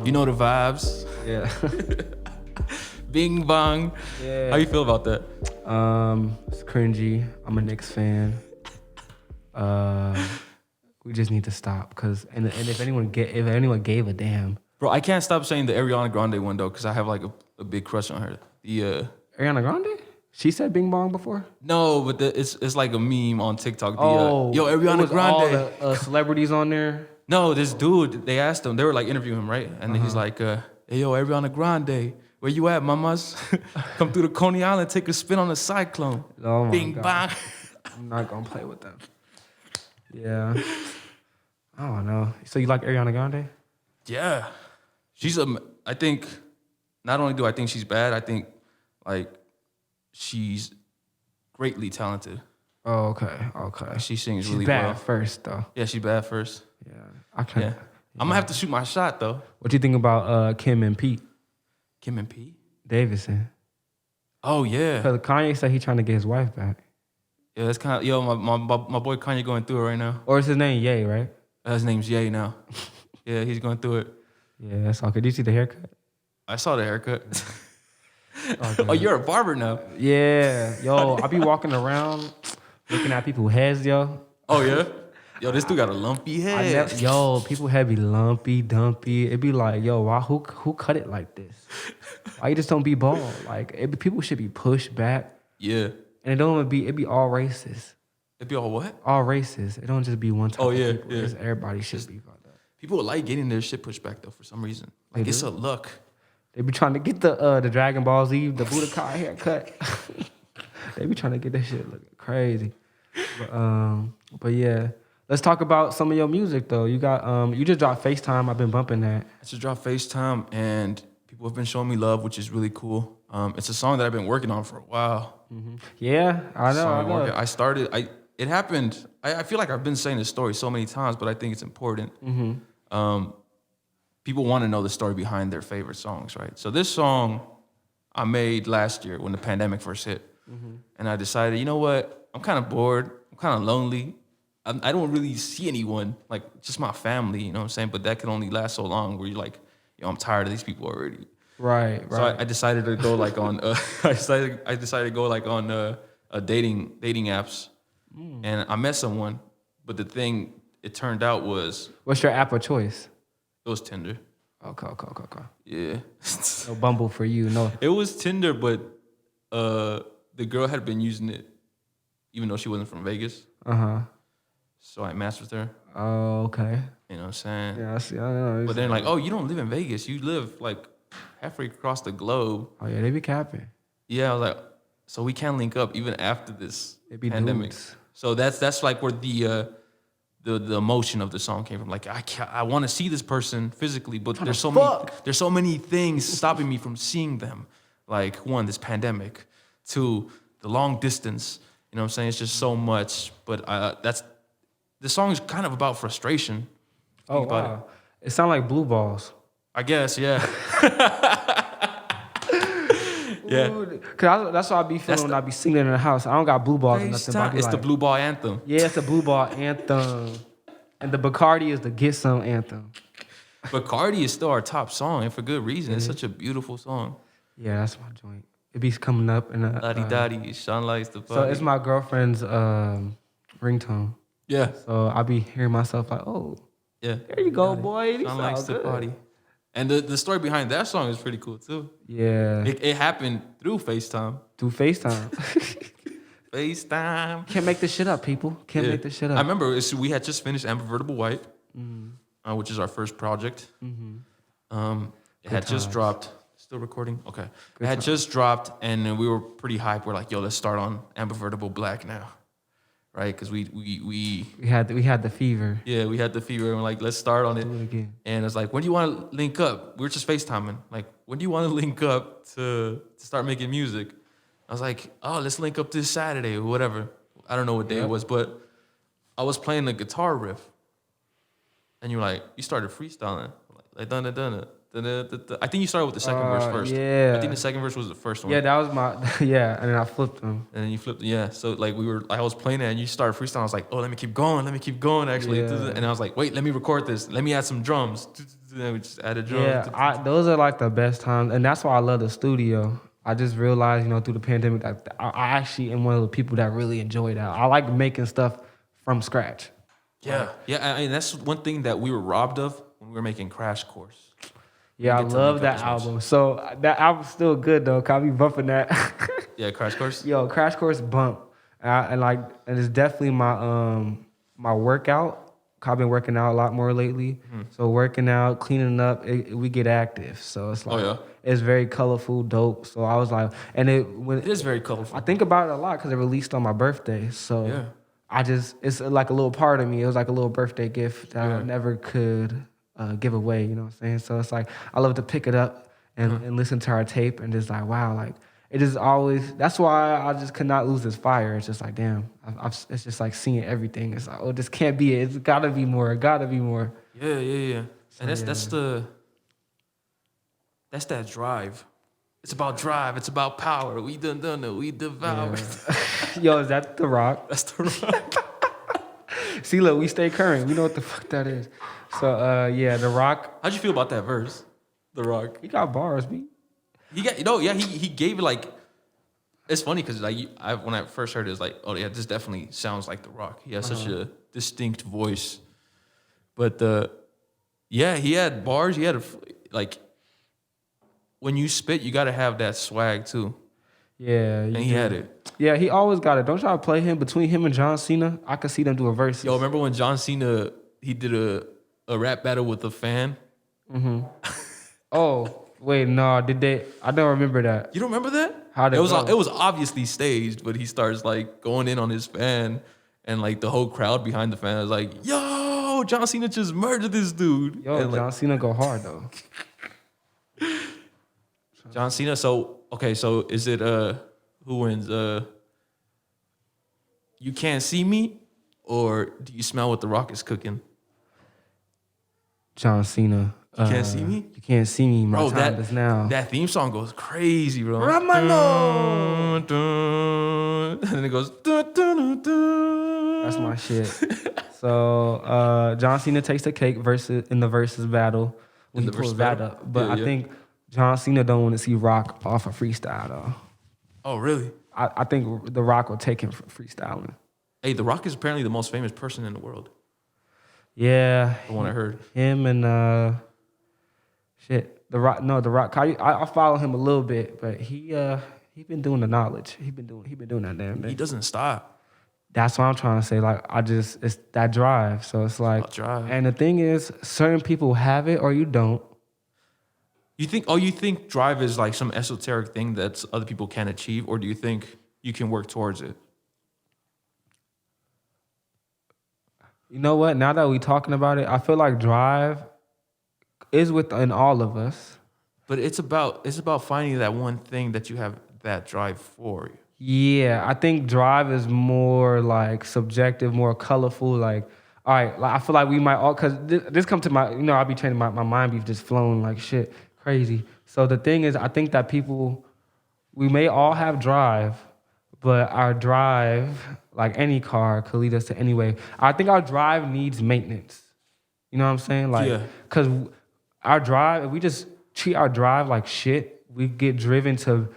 You know the vibes. Yeah. Bing bong. Yeah. How you feel about that? It's cringy. I'm a Knicks fan. We just need to stop because and if anyone gave a damn. Bro, I can't stop saying the Ariana Grande one though, because I have like a big crush on her. Ariana Grande? She said Bing Bong before? No, but it's like a meme on TikTok. Yo, Ariana Grande. All the celebrities on there. No, this dude, they asked him, they were like interviewing him, right? And he's like, hey, yo, Ariana Grande, where you at, mamas? Come through the Coney Island, take a spin on the cyclone. Oh my Bing God. bang. I'm not gonna play with them. Yeah. I don't know. So you like Ariana Grande? Yeah. I think, not only do I think she's bad, I think like she's greatly talented. Oh, okay. Like, she sings She's really bad well. first though. Yeah, she's bad first. Yeah. I can't. Yeah. I'm gonna have to shoot my shot though. What do you think about Kim and Pete Kim and Pete? Davidson? Oh yeah. Because Kanye said he's trying to get his wife back. Yeah, that's kind of, my boy Kanye going through it right now. Or is his name Ye, right? His name's Ye now. Yeah, he's going through it. Yeah, that's all. Did you see the haircut? I saw the haircut. Okay. Oh, you're a barber now. Yeah. Yo, I be walking around looking at people's heads, yo. Oh yeah. Yo, this dude got a lumpy head. People head be lumpy, dumpy. It be like, yo, why, who cut it like this? Why you just don't be bald? Like, people should be pushed back. Yeah. And it be all racist. It be all what? All racist. It don't just be one type of people. Yeah. Just everybody should be like that. People like getting their shit pushed back though for some reason. Like it's a look. They be trying to get the Dragon Ball Z, the Budokai haircut. They be trying to get that shit looking crazy. But yeah. Let's talk about some of your music though. You got you just dropped FaceTime. I've been bumping that. I just dropped FaceTime and people have been showing me love, which is really cool. It's a song that I've been working on for a while. Mm-hmm. Yeah, I know. It happened. I feel like I've been saying this story so many times, but I think it's important. Mm-hmm. People want to know the story behind their favorite songs, right? So this song I made last year when the pandemic first hit. Mm-hmm. And I decided, you know what? I'm kind of bored. I'm kind of lonely. I don't really see anyone, like just my family, you know what I'm saying? But that can only last so long where you're like, yo, I'm tired of these people already. Right. So I decided to go like on, I decided to go like on dating apps. And I met someone, but the thing it turned out was... What's your app of choice? It was Tinder. Okay. Yeah. No Bumble for you, no. It was Tinder, but the girl had been using it even though she wasn't from Vegas. Uh-huh. So I matched with her. Oh, okay. You know what I'm saying? Yeah, I see. I know. But then like, oh, you don't live in Vegas. You live like halfway across the globe. Oh, yeah, they be capping. Yeah, I was like, so we can't link up even after this pandemic. Dudes. So that's like where the emotion of the song came from. Like I want to see this person physically, but there's so many things stopping me from seeing them. Like one, this pandemic. Two, the long distance. You know what I'm saying? It's just so much. But the song is kind of about frustration. Oh, wow. It sounds like Blue Balls. I guess, yeah. Yeah. Cause that's what I be feeling when I be singing in the house. I don't got blue balls or nothing. But It's the blue ball anthem. Yeah, it's the blue ball anthem. And the Bacardi is the get some anthem. Bacardi is still our top song, and for good reason. It's such a beautiful song. Yeah, that's my joint. It be coming up in a... Daddy, Sean likes the party. So it's my girlfriend's ringtone. Yeah. So I be hearing myself like, oh, yeah, there you go, boy. Sean likes the party. And the story behind that song is pretty cool too. Yeah. It happened through FaceTime. Through FaceTime. FaceTime. Can't make this shit up, people. Can't make this shit up. I remember we had just finished Ambivertible White, which is our first project. It had just dropped. Still recording? Okay. It had just dropped, and we were pretty hyped. We're like, yo, let's start on Ambivertible Black now. Right? Because we had the fever. Yeah, we had the fever, and we're like, let's start on it. Do it again. And it's like, when do you want to link up? We were just FaceTiming. Like, when do you want to link up to start making music? I was like, oh, let's link up this Saturday or whatever. I don't know what day it was, but I was playing the guitar riff. And you're like, you started freestyling. Like, dun. I think you started with the second verse first. Yeah. I think the second verse was the first one. Yeah, that was my yeah, and then I flipped them. And then you flipped, yeah. So like I was playing it and you started freestyling. I was like, oh, let me keep going actually. Yeah. And I was like, wait, let me record this. Let me add some drums. And we just added drums. Yeah, those are like the best times, and that's why I love the studio. I just realized, through the pandemic, that I actually am one of the people that really enjoy that. I like making stuff from scratch. Yeah, yeah. I mean, that's one thing that we were robbed of when we were making Crash Course. Yeah, I love that album. So that album's still good though. Cause I be bumping that. Yeah, Crash Course. Yo, Crash Course bump, and it's definitely my my workout. I've been working out a lot more lately. Mm-hmm. So working out, cleaning up, we get active. So it's like it's very colorful, dope. So I was like, and it is very colorful. I think about it a lot because it released on my birthday. So yeah. It's like a little part of me. It was like a little birthday gift that I never could give away. You know what I'm saying? So it's like I love to pick it up and listen to our tape and just like, wow, like it is always. That's why I just could not lose this fire. It's just like, damn, it's just like seeing everything. It's like, oh, this can't be it. It's gotta be more. It gotta be more. Yeah. So, and that's that drive. It's about drive. It's about power. We done it. We devoured. Yeah. Yo, is that The Rock? That's The Rock. See, look, we stay current. We know what the fuck that is. So, yeah, The Rock. How'd you feel about that verse? The Rock. He got bars, B. He got, he gave it like, it's funny because like when I first heard it, it's like, oh yeah, this definitely sounds like The Rock. He has such a distinct voice. But he had bars. He had like, when you spit, you got to have that swag too. Yeah. And he had it. Yeah, he always got it. Don't y'all play him between him and John Cena? I could see them do a verse. Yo, remember when John Cena, he did a rap battle with a fan? Mm-hmm. Oh. Wait, no, did they? I don't remember that. You don't remember that? How did it go? It was obviously staged, but he starts like going in on his fan, and like the whole crowd behind the fan is like, "Yo, John Cena just murdered this dude." Yo, and John Cena go hard though. John Cena. So is it who wins? You Can't See Me, or Do You Smell What the Rock is Cooking? John Cena. You Can't See Me? You Can't See Me. My time is now. That theme song goes crazy, bro. Ramano! And then it goes. Dun, dun, dun, dun. That's my shit. So John Cena takes the cake in the versus battle. When he pulls that up. But I think John Cena don't want to see Rock off of freestyle though. Oh, really? I think The Rock will take him for freestyling. Hey, The Rock is apparently the most famous person in the world. Yeah. The one I heard. Him and The Rock. No, The Rock. I follow him a little bit, but he been doing the knowledge. He been doing that damn thing. He doesn't stop. That's what I'm trying to say. Like it's that drive. So it's like drive. And the thing is, certain people have it or you don't. You think drive is like some esoteric thing that other people can't achieve, or do you think you can work towards it? You know what? Now that we're talking about it, I feel like drive is within all of us. But it's about finding that one thing that you have that drive for. Yeah, I think drive is more like subjective, more colorful. Like, all right, like I feel like we might all, because this come to my, I'll be training my mind be just flowing like shit, crazy. So the thing is, I think that we may all have drive, but our drive, like any car, could lead us to anyway. I think our drive needs maintenance. You know what I'm saying? Like, because our drive, if we just treat our drive like shit, we get driven to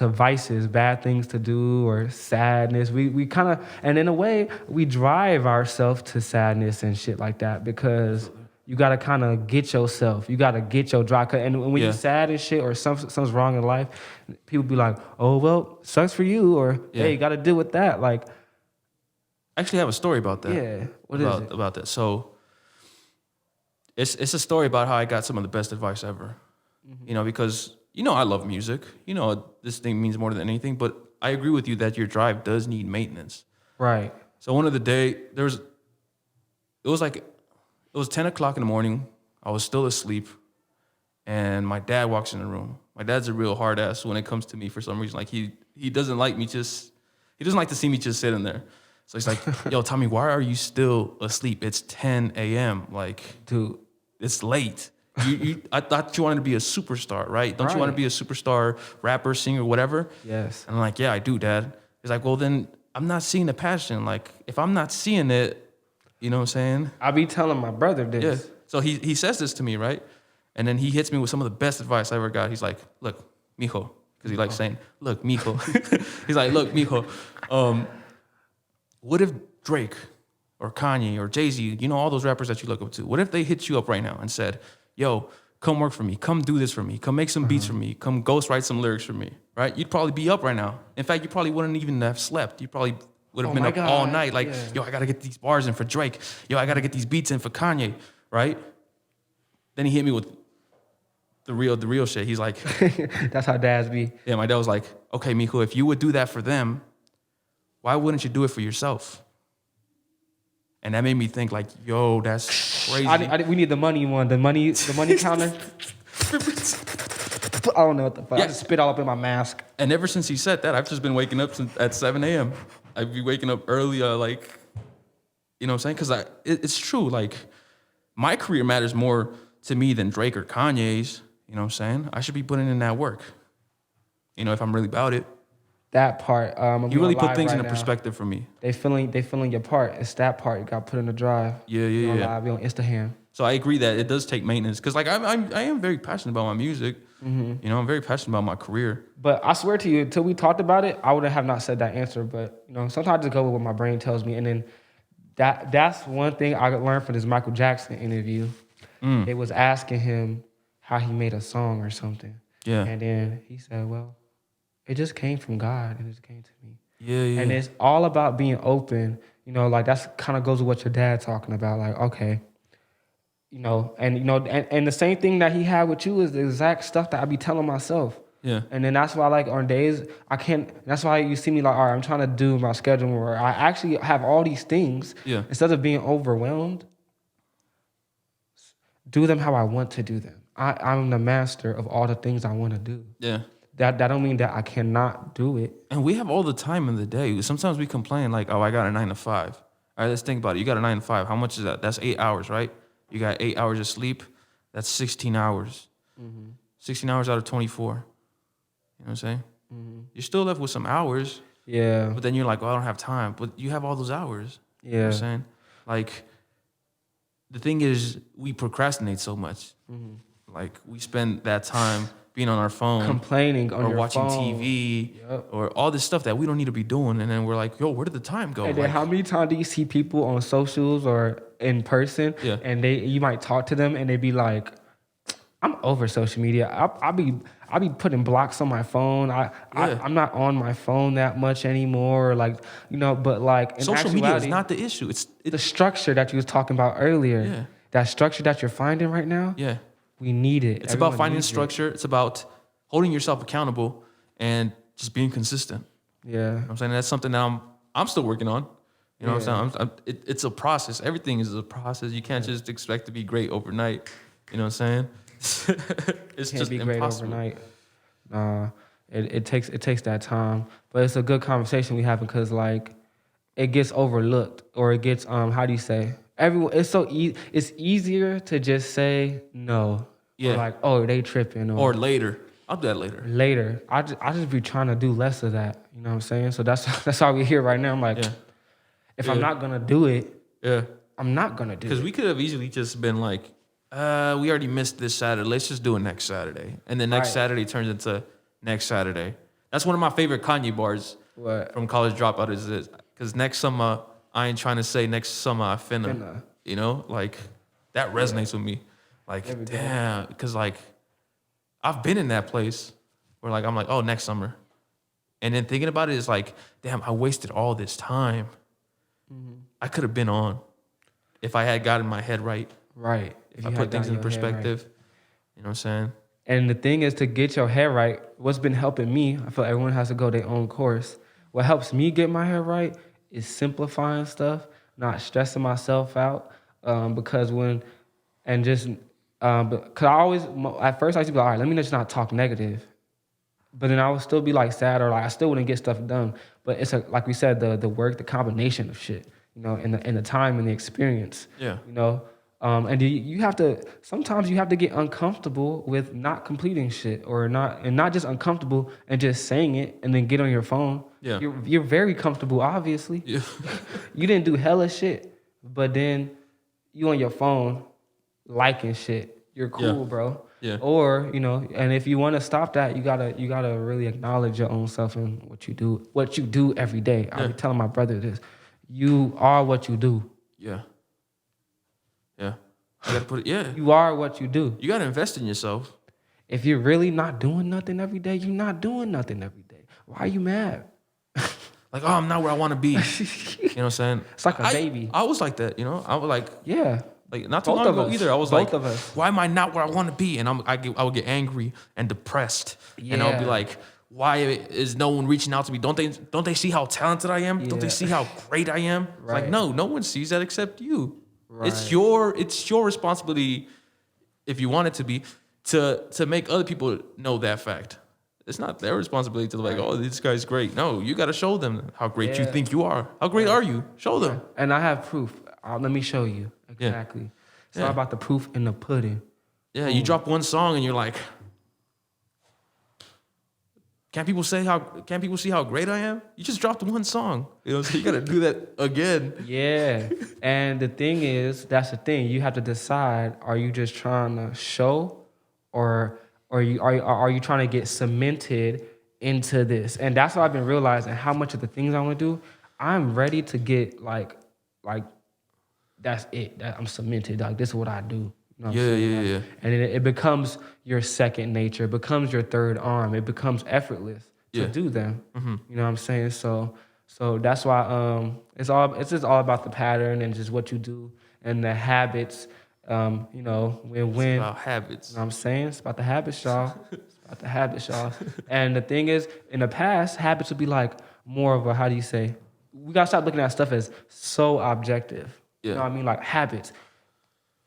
vices, bad things to do, or sadness. We kind of, and in a way, we drive ourselves to sadness and shit like that, because you got to kind of get yourself. You got to get your drive. And when you're sad and shit, or something's wrong in life, people be like, oh, well, sucks for you, or hey, you got to deal with that. Like, I actually have a story about that. Yeah, what is it? About that. So, it's a story about how I got some of the best advice ever. Mm-hmm. Because, I love music. This thing means more than anything. But I agree with you that your drive does need maintenance. Right. So one of the day, it was 10 o'clock in the morning. I was still asleep. And my dad walks in the room. My dad's a real hard ass when it comes to me for some reason. Like, he doesn't like me he doesn't like to see me just sitting there. So he's like, yo, Tommy, why are you still asleep? It's 10 a.m. Like, dude, it's late. I thought you wanted to be a superstar, right? Don't you want to be a superstar rapper, singer, whatever? Yes. And I'm like, yeah, I do, Dad. He's like, well, then I'm not seeing the passion. Like, if I'm not seeing it, you know what I'm saying? I be telling my brother this. Yeah. So he says this to me, right? And then he hits me with some of the best advice I ever got. He's like, look, mijo. Because he likes saying, look, mijo. He's like, look, mijo. What if Drake or Kanye or Jay-Z, you know, all those rappers that you look up to, what if they hit you up right now and said, yo, come work for me, come do this for me, come make some beats for me, come ghostwrite some lyrics for me, right? You'd probably be up right now. In fact, you probably wouldn't even have slept. You probably would have been up all night like, yo, I got to get these bars in for Drake. Yo, I got to get these beats in for Kanye, right? Then he hit me with the real shit. He's like... That's how dads be. Yeah, my dad was like, okay, mijo, if you would do that for them, why wouldn't you do it for yourself? And that made me think like, yo, that's crazy. We need the money one, the money counter. I don't know what the fuck. Yeah. I just spit all up in my mask. And ever since he said that, I've just been waking up at 7 a.m. I'd be waking up early, like, you know what I'm saying? Because it's true. Like, my career matters more to me than Drake or Kanye's. You know what I'm saying? I should be putting in that work. You know, if I'm really about it. That part. You really put things in a perspective for me. They feeling your part. It's that part you got put in the drive. Yeah. Live, be on Instagram. So I agree that it does take maintenance because, like, I am very passionate about my music. Mm-hmm. You know, I'm very passionate about my career. But I swear to you, until we talked about it, I would have not said that answer. But you know, sometimes I just go with what my brain tells me, and then that's one thing I learned from this Michael Jackson interview. It was asking him how he made a song or something. Yeah. And then he said, well, it just came from God and it just came to me. Yeah. And it's all about being open. You know, like that's kind of goes with what your dad talking about. Like, okay, you know, and the same thing that he had with you is the exact stuff that I be telling myself. Yeah. And then that's why, like, on days I can't, that's why you see me like, all right, I'm trying to do my schedule where I actually have all these things. Yeah. Instead of being overwhelmed, do them how I want to do them. I'm the master of all the things I want to do. Yeah. That don't mean that I cannot do it. And we have all the time in the day. Sometimes we complain like, oh, I got a 9 to 5. All right, let's think about it. You got a 9 to 5. How much is that? That's 8 hours, right? You got 8 hours of sleep. That's 16 hours. Mm-hmm. 16 hours out of 24. You know what I'm saying? Mm-hmm. You're still left with some hours. Yeah. But then you're like, oh, I don't have time. But you have all those hours. Yeah. You know what I'm saying? Like, the thing is, we procrastinate so much. Mm-hmm. Like, we spend that time being on our phone. Complaining on your phone. Or watching TV. Yep. Or all this stuff that we don't need to be doing. And then we're like, yo, where did the time go? And then how many times do you see people on socials or in person? Yeah. And you might talk to them and they be like, I'm over social media. I'll be putting blocks on my phone. I'm not on my phone that much anymore. Like, you know, but like in social media is not the issue. It's the structure that you was talking about earlier. Yeah. That structure that you're finding right now. Yeah. We need it. It's about finding structure. It's about holding yourself accountable and just being consistent. Yeah. You know what I'm saying? That's something that I'm still working on. You know what I'm saying? It's a process. Everything is a process. You can't just expect to be great overnight. You know what I'm saying? It's just impossible. Great overnight. It takes that time. But it's a good conversation we have because like it gets overlooked or it gets how do you say? It's so easy. It's easier to just say no. Yeah. Or like, oh, they tripping. Or later. I'll do that later. Later. I just be trying to do less of that. You know what I'm saying? So that's how we're here right now. I'm like, if I'm not gonna do it, I'm not gonna do it. Because we could have easily just been like, we already missed this Saturday. Let's just do it next Saturday. And then next Saturday turns into next Saturday. That's one of my favorite Kanye bars from College Dropout is this. Because next summer, I ain't trying to say next summer I finna. You know? Like, that resonates with me. Like, damn. Because, like, I've been in that place where, like, I'm like, oh, next summer. And then thinking about it is like, damn, I wasted all this time. Mm-hmm. I could have been on if I had gotten my head right. Right. If I put things in perspective. You know what I'm saying? And the thing is to get your head right, what's been helping me, I feel like everyone has to go their own course. What helps me get my head right is simplifying stuff, not stressing myself out. Because I always, at first I used to be like, all right, let me just not talk negative. But then I would still be like sad or like I still wouldn't get stuff done. But it's like we said, the work, the combination of shit, you know, and the time and the experience. Yeah. You know, And you have to, sometimes you have to get uncomfortable with not completing shit or not just uncomfortable and just saying it and then get on your phone. Yeah. You're very comfortable, obviously. Yeah. You didn't do hella shit, but then you on your phone liking shit. You're cool, Yeah. bro. Yeah. Or, and if you want to stop that, you gotta really acknowledge your own self and what you do every day. I be telling my brother this. You are what you do. Yeah. Yeah. You gotta put it, yeah. You are what you do. You gotta invest in yourself. If you're really not doing nothing every day, you're not doing nothing every day. Why are you mad? Like, I'm not where I want to be. You know what I'm saying? It's like a baby. I was like that, I was like, Yeah. like not too Both long of ago us. either. I was Both like, of us. why am I not where I want to be? And I would get angry and depressed. And I'll be Yeah. like, why is no one reaching out to me? Don't they see how talented I am? Don't they Yeah. see how great I am? It's Right. like, no one sees that except you. Right. It's your responsibility, if you want it to be, to make other people know that fact. It's not their responsibility to like, oh, this guy's great. No, you got to show them how great you think you are. How great are you? Show them. And I have proof. Let me show you. Exactly. It's all about the proof in the pudding. Yeah, you drop one song and you're like, can't people see how great I am? You just dropped one song. So you got to do that again. Yeah. And the thing is, that's the thing. You have to decide, are you just trying to show or are you trying to get cemented into this? And that's what I've been realizing, how much of the things I want to do, I'm ready to get like that's it. I'm cemented. Like, this is what I do. You know what I'm saying? Yeah. And it becomes your second nature. It becomes your third arm. It becomes effortless to do them. Mm-hmm. You know what I'm saying? So that's why it's just all about the pattern and just what you do and the habits. When It's about habits. You know what I'm saying? It's about the habits, y'all. It's about the habits, y'all. And the thing is, in the past, habits would be like more of a, how do you say? We gotta stop looking at stuff as so objective. Yeah. You know what I mean? Like habits.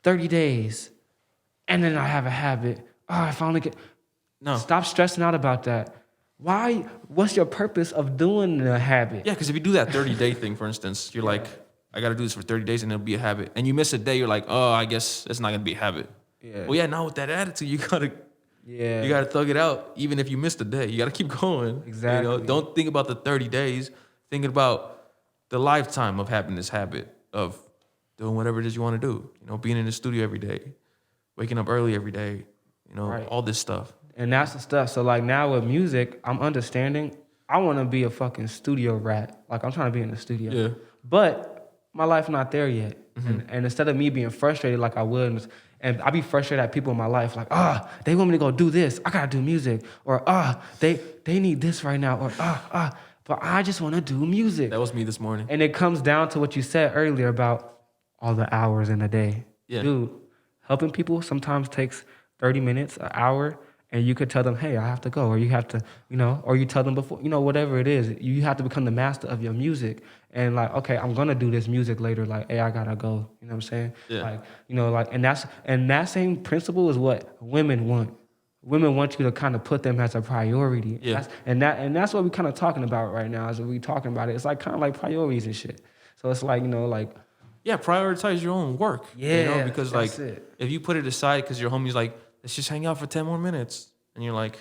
30 days. And then I have a habit. Oh, I finally get. No. Stop stressing out about that. Why? What's your purpose of doing the habit? Yeah, because if you do that 30-day thing, for instance, you're like, I got to do this for 30 days and it'll be a habit. And you miss a day, you're like, oh, I guess it's not going to be a habit. Yeah. Well, yeah, now with that attitude, you got to thug it out. Even if you missed a day, you got to keep going. Exactly. Don't think about the 30 days. Think about the lifetime of having this habit of doing whatever it is you want to do. Being in the studio every day, waking up early every day, all this stuff. And that's the stuff. So like now with music, I'm understanding I want to be a fucking studio rat. Like I'm trying to be in the studio. Yeah. But my life not there yet. Mm-hmm. And instead of me being frustrated like I would, and I be frustrated at people in my life like, they want me to go do this. I gotta do music. Or they need this right now. Or but I just want to do music. That was me this morning. And it comes down to what you said earlier about all the hours in a day. Yeah. Dude, helping people sometimes takes 30 minutes, an hour, and you could tell them, hey, I have to go. Or you have to, or you tell them before, whatever it is. You have to become the master of your music. And like, okay, I'm going to do this music later. Like, hey, I got to go. You know what I'm saying? Yeah. Like, and that same principle is what women want. Women want you to kind of put them as a priority. Yeah. That's what we're kind of talking about right now as we talking about it. It's like kind of like priorities and shit. So it's like, Yeah, prioritize your own work. Yeah, because that's like it. if you put it aside because your homie's like, let's just hang out for 10 more minutes. And you're like,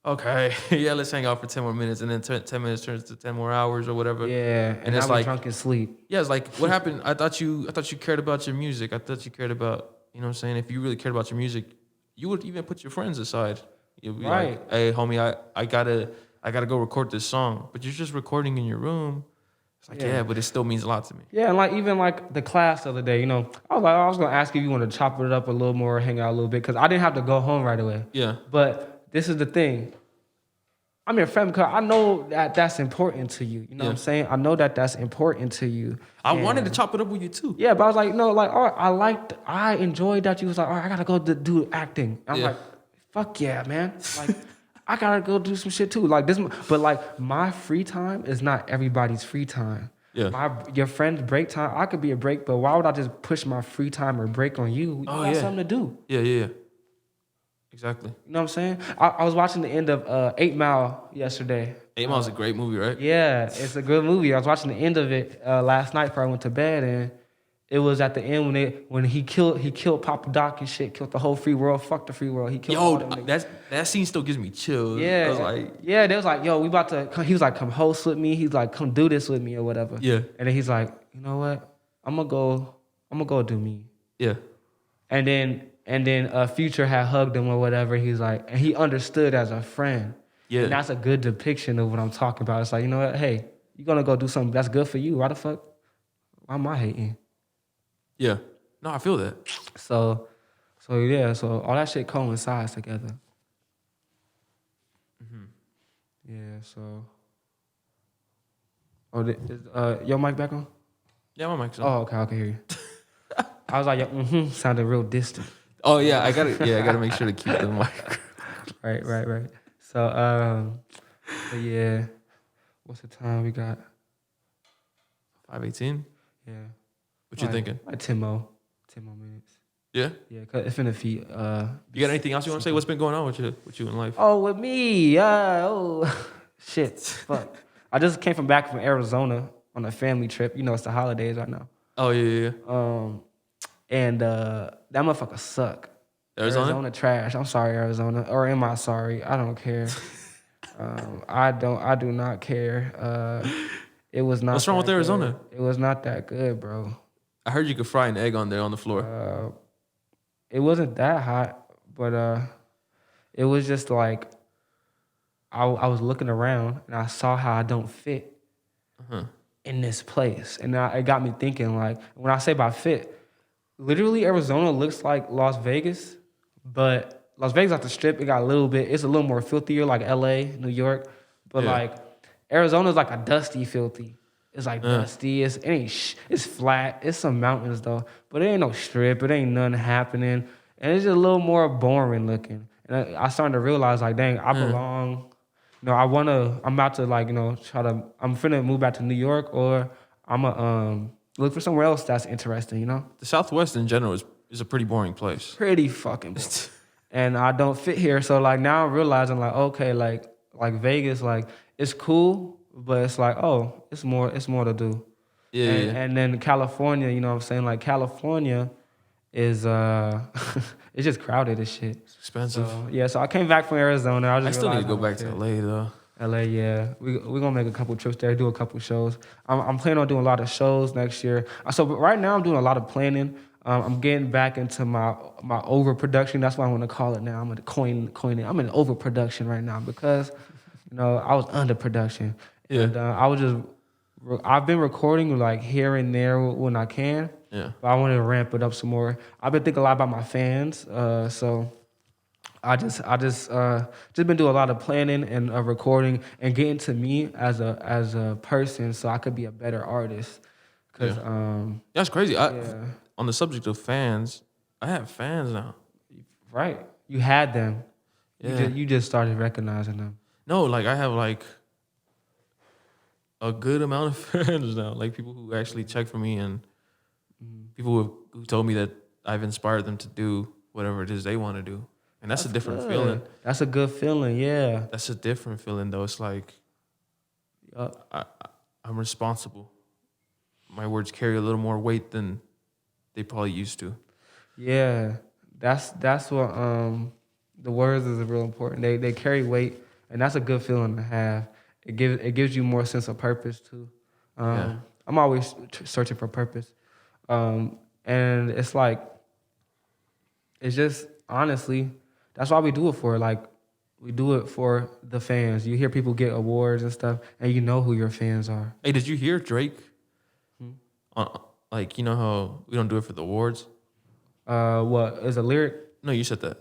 okay, yeah, let's hang out for 10 more minutes. And then 10 minutes turns to 10 more hours or whatever. Yeah, and it's now we like drunk and sleep. Yeah, it's like, what happened? I thought you cared about your music. I thought you cared about, you know what I'm saying? If you really cared about your music, you would even put your friends aside. You'd be Right. like, hey, homie, I gotta go record this song. But you're just recording in your room. It's like, yeah, but it still means a lot to me. Yeah, and like even like the class the other day, I was gonna ask if you want to chop it up a little more, hang out a little bit, because I didn't have to go home right away. Yeah. But this is the thing. I'm your friend because I know that that's important to you. You know what I'm saying? I know that that's important to you. I wanted to chop it up with you too. Yeah, but I was like, no, like, all right, I enjoyed that you was like, all right, I gotta go do acting. And I'm like, fuck yeah, man. Like, I gotta go do some shit too. Like this, but like my free time is not everybody's free time. Yeah. Your friend's break time, I could be a break, but why would I just push my free time or break on you? You got something to do. Yeah. Exactly. You know what I'm saying? I was watching the end of 8 Mile yesterday. 8 Mile is a great movie, right? Yeah, it's a good movie. I was watching the end of it last night before I went to bed, and it was at the end when he killed Papa Doc and shit, killed the whole free world. Fuck the free world. He killed all them niggas. that scene still gives me chills. Yeah, I was like, yeah. They was like, yo, we about to. He was like, come host with me. He's like, come do this with me or whatever. yeah, And then he's like, you know what? I'm gonna go do me. yeah, And then Future had hugged him or whatever. He's like, and he understood as a friend. yeah. And that's a good depiction of what I'm talking about. It's like, you know what? Hey, you're gonna go do something that's good for you. Why the fuck? Why am I hating? Yeah. No, I feel that. So yeah, so all that shit coincides together. Mm-hmm. Yeah, so. Oh, is your mic back on? Yeah, my mic's on. Oh, okay, I can hear you. I was like, yo, sounded real distant. Oh yeah, I gotta make sure to keep the mic. Right. So, but yeah, what's the time we got? 5:18. Yeah. What you thinking? Like 10 more minutes. Yeah. Yeah, cause it's finna feed. You got anything else you want to say? What's been going on with you in life? Oh, with me. Shit. Fuck. I just came back from Arizona on a family trip. You know, it's the holidays right now. Oh yeah. And that motherfucker suck. Arizona trash. I'm sorry, Arizona. Or am I sorry? I don't care. I do not care. It was not. What's wrong with Arizona? Good. It was not that good, bro. I heard you could fry an egg on there on the floor. It wasn't that hot, but it was just like I was looking around and I saw how I don't fit in this place, and it got me thinking. Like when I say by fit, literally Arizona looks like Las Vegas, but Las Vegas off the strip, it's a little more filthier, like LA, New York, but like Arizona's like a dusty filthy. It's like dusty. It's flat. It's some mountains though, but it ain't no strip. It ain't nothing happening, and it's just a little more boring looking. And I started to realize like, dang, I belong. You know, I'm about to like, you know, I'm finna move back to New York, or I'm look for somewhere else that's interesting. You know, The Southwest in general is a pretty boring place. pretty fucking boring. And I don't fit here, so like now I'm realizing like, okay, like Vegas, like it's cool. But it's like, oh, it's more to do. Yeah. And then California, you know what I'm saying? Like California is it's just crowded as shit. It's expensive. So I came back from Arizona. I still need to go back to LA though. LA, yeah. We're gonna make a couple trips there, do a couple shows. I'm planning on doing a lot of shows next year. So but right now I'm doing a lot of planning. I'm getting back into my overproduction. That's what I want to call it now. I'm gonna coin it. I'm in overproduction right now because, you know, I was under production. Yeah. And I've been recording like here and there when I can. Yeah. But I want to ramp it up some more. I've been thinking a lot about my fans. So I just been doing a lot of planning and recording and getting to me as a person so I could be a better artist. Cause that's crazy. On the subject of fans, I have fans now. Right. You had them. Yeah. You just started recognizing them. No, like I have like a good amount of fans now. Like people who actually check for me and people who told me that I've inspired them to do whatever it is they want to do. And that's a different feeling. That's a good feeling, yeah. That's a different feeling though. It's like I'm responsible. My words carry a little more weight than they probably used to. Yeah. That's what the words is real important. They carry weight, and that's a good feeling to have. It gives you more sense of purpose too. I'm always searching for purpose, and it's like it's just honestly that's why we do it for. Like we do it for the fans. You hear people get awards and stuff, and you know who your fans are. Hey, did you hear Drake? Like you know how we don't do it for the awards. What is a lyric? No, you said that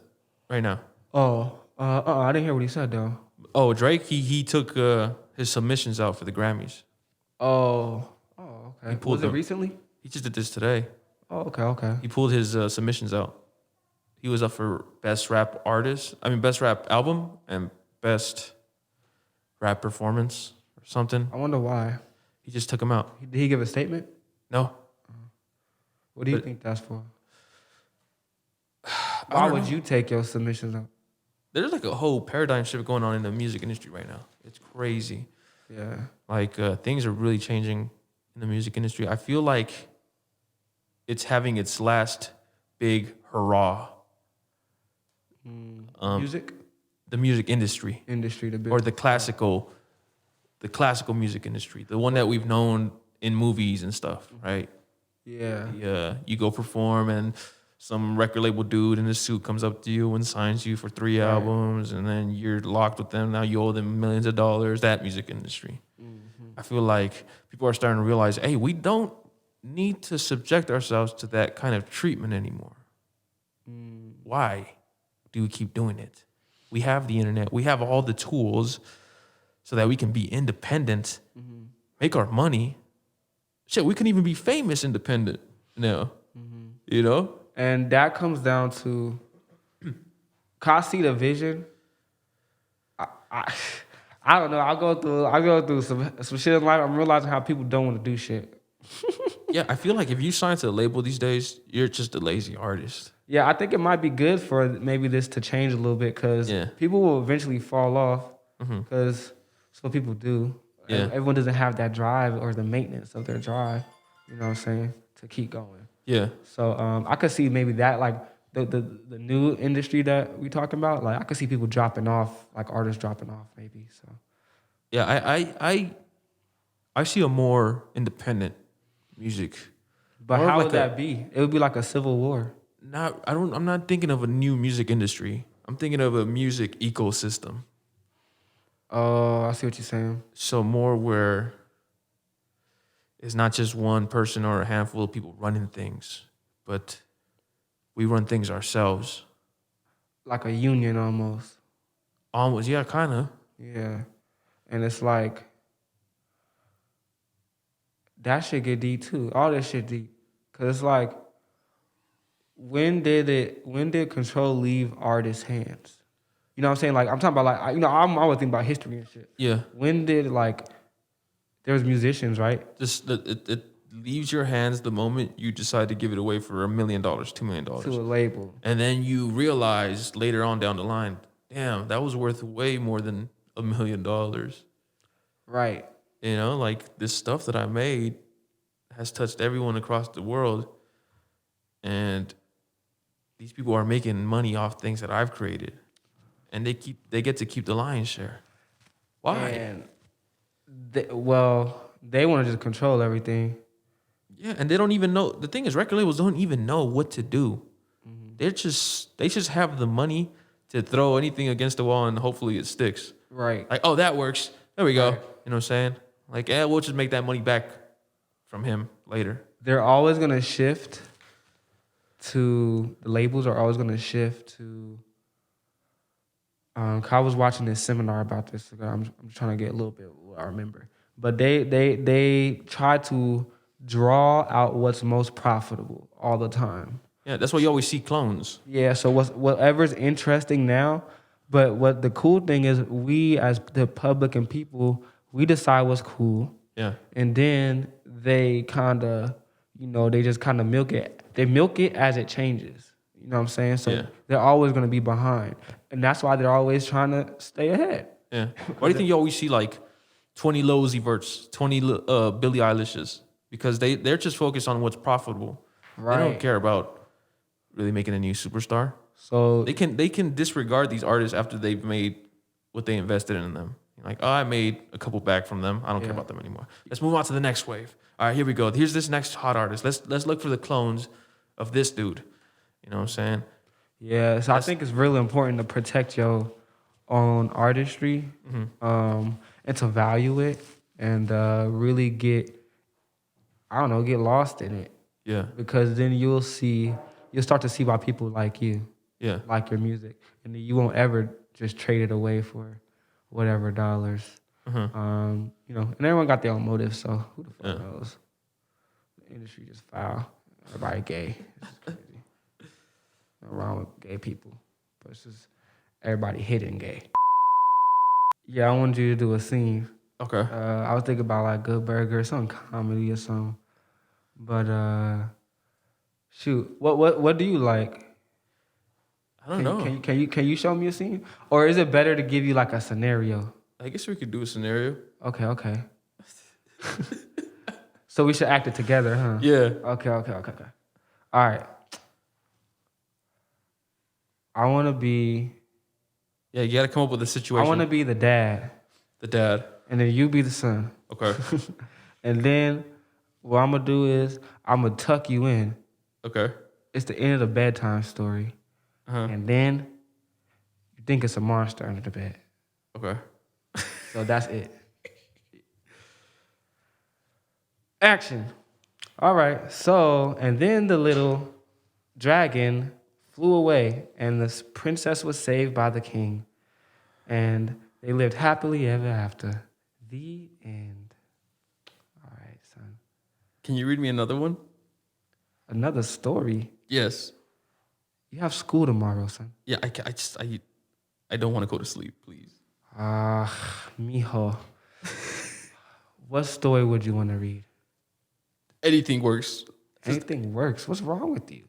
right now. I didn't hear what he said though. Oh, Drake, he took his submissions out for the Grammys. Okay. He pulled Was it recently? He just did this today. Oh, okay. He pulled his submissions out. He was up for best rap album and best rap performance or something. I wonder why. He just took them out. Did he give a statement? No. What do you think that's for? Why would you take your submissions out? There's like a whole paradigm shift going on in the music industry right now. It's crazy. Yeah. Like things are really changing in the music industry. I feel like it's having its last big hurrah. Music The music industry, industry, the big or the classical music industry, the one that we've known in movies and stuff, right? yeah. You go perform and some record label dude in a suit comes up to you and signs you for 3 Right. albums, and then you're locked with them. Now you owe them millions of dollars. That music industry. I feel like people are starting to realize, hey, we don't need to subject ourselves to that kind of treatment anymore. Why do we keep doing it? We have the internet. We have all the tools so that we can be independent, make our money. Shit, we can even be famous independent now. You know? And that comes down to, cause I see the vision. I don't know. I go through some shit in life. I'm realizing how people don't want to do shit. Yeah, I feel like if you sign to a label these days, you're just a lazy artist. Yeah, I think it might be good for maybe this to change a little bit, because people will eventually fall off, because that's what people do. Yeah. Everyone doesn't have that drive or the maintenance of their drive, you know what I'm saying, to keep going. Yeah. So I could see maybe that, like the new industry that we talking about, like I could see people dropping off, like artists dropping off maybe. So Yeah, I see a more independent music. but More how like would that be? It would be like a civil war. I'm not thinking of a new music industry. I'm thinking of a music ecosystem. Oh, I see what you're saying. So more where it's not just one person or a handful of people running things, but we run things ourselves. Like a union almost. Almost, yeah, kind of. Yeah. And it's like, that shit get deep too. All this shit deep. Cause it's like, when did control leave artists' hands? You know what I'm saying? Like, I'm talking about, like, I'm always thinking about history and shit. Yeah. When did, like, there was musicians, right? Just it leaves your hands the moment you decide to give it away for $1 million, $2 million. To a label. And then you realize later on down the line, damn, that was worth way more than $1 million. Right. You know, like this stuff that I made has touched everyone across the world. And these people are making money off things that I've created. And they get to keep the lion's share. Why? And they want to just control everything. Yeah, and they don't even know. The thing is, record labels don't even know what to do. They just have the money to throw anything against the wall and hopefully it sticks. Right. Like, oh, that works. There we go. Right. You know what I'm saying? Like, we'll just make that money back from him later. They're always going to shift to, the labels are always going to shift to, I was watching this seminar about this. I'm trying to get a little bit of what I remember. But they try to draw out what's most profitable all the time. Yeah, that's why you always see clones. Yeah, so whatever's interesting now, but what the cool thing is, we as the public and people, we decide what's cool. Yeah. And then they kind of, they just kind of milk it. They milk it as it changes. You know what I'm saying? So they're always going to be behind. And that's why they're always trying to stay ahead. Yeah. Why do you think you always see like 20 Lil Uzi Verts, 20 Billie Eilish's? Because they're just focused on what's profitable. Right. They don't care about really making a new superstar. So they can disregard these artists after they've made what they invested in them. Like, oh, I made a couple back from them. I don't care about them anymore. Let's move on to the next wave. All right, here we go. Here's this next hot artist. Let's look for the clones of this dude. You know what I'm saying? Yeah, so I think it's really important to protect your own artistry, and to value it, and really get lost in it. Yeah. Because then you'll start to see why people like you. Yeah. Like your music. And then you won't ever just trade it away for whatever dollars. And everyone got their own motives, so who the fuck knows? The industry just foul. Everybody gay. It's crazy. Nothing wrong with gay people. But it's just everybody hidden gay. Yeah, I wanted you to do a scene. Okay. I was thinking about like Good Burger, some comedy or something. But shoot, what do you like? I don't know. Can you show me a scene? Or is it better to give you like a scenario? I guess we could do a scenario. Okay. So we should act it together, huh? Yeah. Okay. All right. I want to be. Yeah, you got to come up with a situation. I want to be the dad. The dad. And then you be the son. Okay. And then what I'm going to do is I'm going to tuck you in. Okay. It's the end of the bedtime story. And then you think it's a monster under the bed. Okay. So that's it. Action. All right. So, and then the little dragon flew away, and the princess was saved by the king. And they lived happily ever after. The end. All right, son. Can you read me another one? Another story? Yes. You have school tomorrow, son. Yeah, I don't want to go to sleep, please. Mijo. What story would you want to read? Anything works. Anything works. What's wrong with you?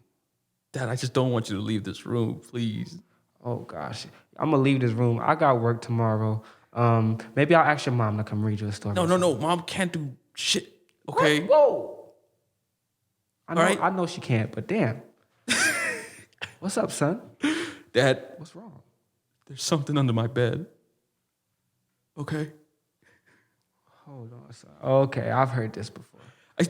Dad, I just don't want you to leave this room, please. Oh, gosh. I'm going to leave this room. I got work tomorrow. Maybe I'll ask your mom to come read you a story. No. Mom can't do shit, okay? What? Whoa. I know she can't, but damn. What's up, son? Dad. What's wrong? There's something under my bed. Okay? Hold on, son. Okay, I've heard this before.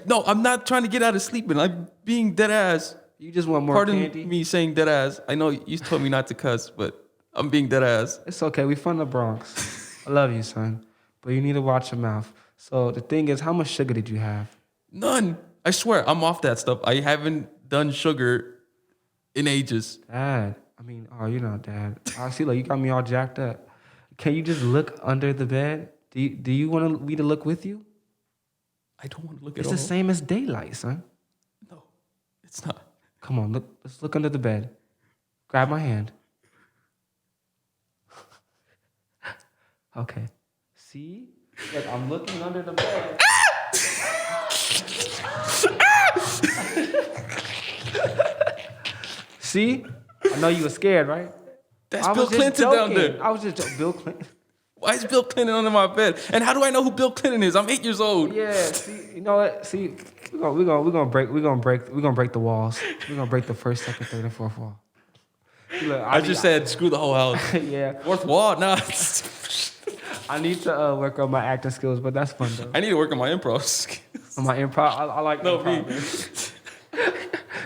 No, I'm not trying to get out of sleeping. I'm being dead ass. You just want more Pardon candy? me saying dead ass. I know you told me not to cuss, but I'm being dead ass. It's okay. We from the Bronx. I love you, son. But you need to watch your mouth. So the thing is, how much sugar did you have? None. I swear, I'm off that stuff. I haven't done sugar in ages. Dad. You're not dad. I see, like, you got me all jacked up. Can you just look under the bed? Do you want me to look with you? I don't want to look at all. It's the same as daylight, son. No, it's not. Come on, look. Let's look under the bed. Grab my hand. Okay. See? Look, I'm looking under the bed. See? I know you were scared, right? That's Bill Clinton down there. I was just joking. Bill Clinton. Why is Bill Clinton under my bed? And how do I know who Bill Clinton is? I'm 8 years old. Yeah, see, you know what? See, we're gonna break the walls. We're gonna break the first, second, third, and fourth wall. Look, I just said screw the whole house. Yeah. Fourth wall? Nah. I need to work on my acting skills, but that's fun though. I need to work on my improv skills. On my improv, I like no, improv. me.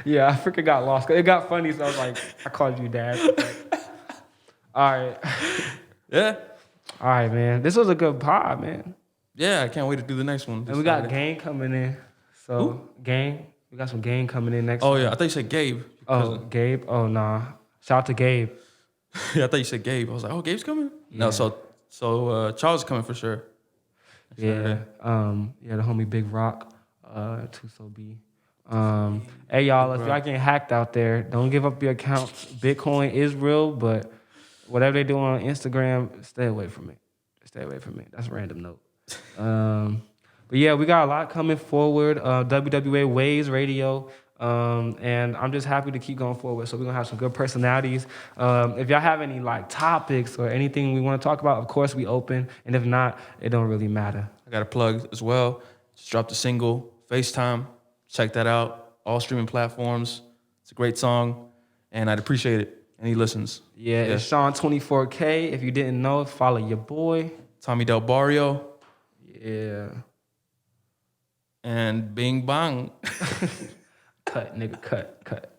Yeah, I freaking got lost. It got funny, so I was like, I called you dad. All right. Yeah. All right, man. This was a good pod, man. Yeah, I can't wait to do the next one. And we got Gang coming in. So, Gang, we got some Gang coming in next Oh, time. yeah. I thought you said Gabe. Oh, Gabe? Oh, nah. Shout out to Gabe. Yeah, I thought you said Gabe. I was like, oh, Gabe's coming? Yeah. No, so Charles is coming for sure. Yeah. The homie Big Rock, Tuso B. Hey, y'all, if y'all getting hacked out there, don't give up your accounts. Bitcoin is real, but whatever they do on Instagram, stay away from it. Stay away from it. That's a random note. But yeah, we got a lot coming forward. Wwavez Radio. And I'm just happy to keep going forward. So we're gonna have some good personalities. If y'all have any like topics or anything we want to talk about, of course we open. And if not, it don't really matter. I got a plug as well. Just dropped a single, Facetime. Check that out. All streaming platforms. It's a great song, and I'd appreciate it. And he listens. Yeah, it's Sean 24K. If you didn't know, follow your boy. Tommy Del Barrio. Yeah. And Bing Bong. Cut, nigga, cut.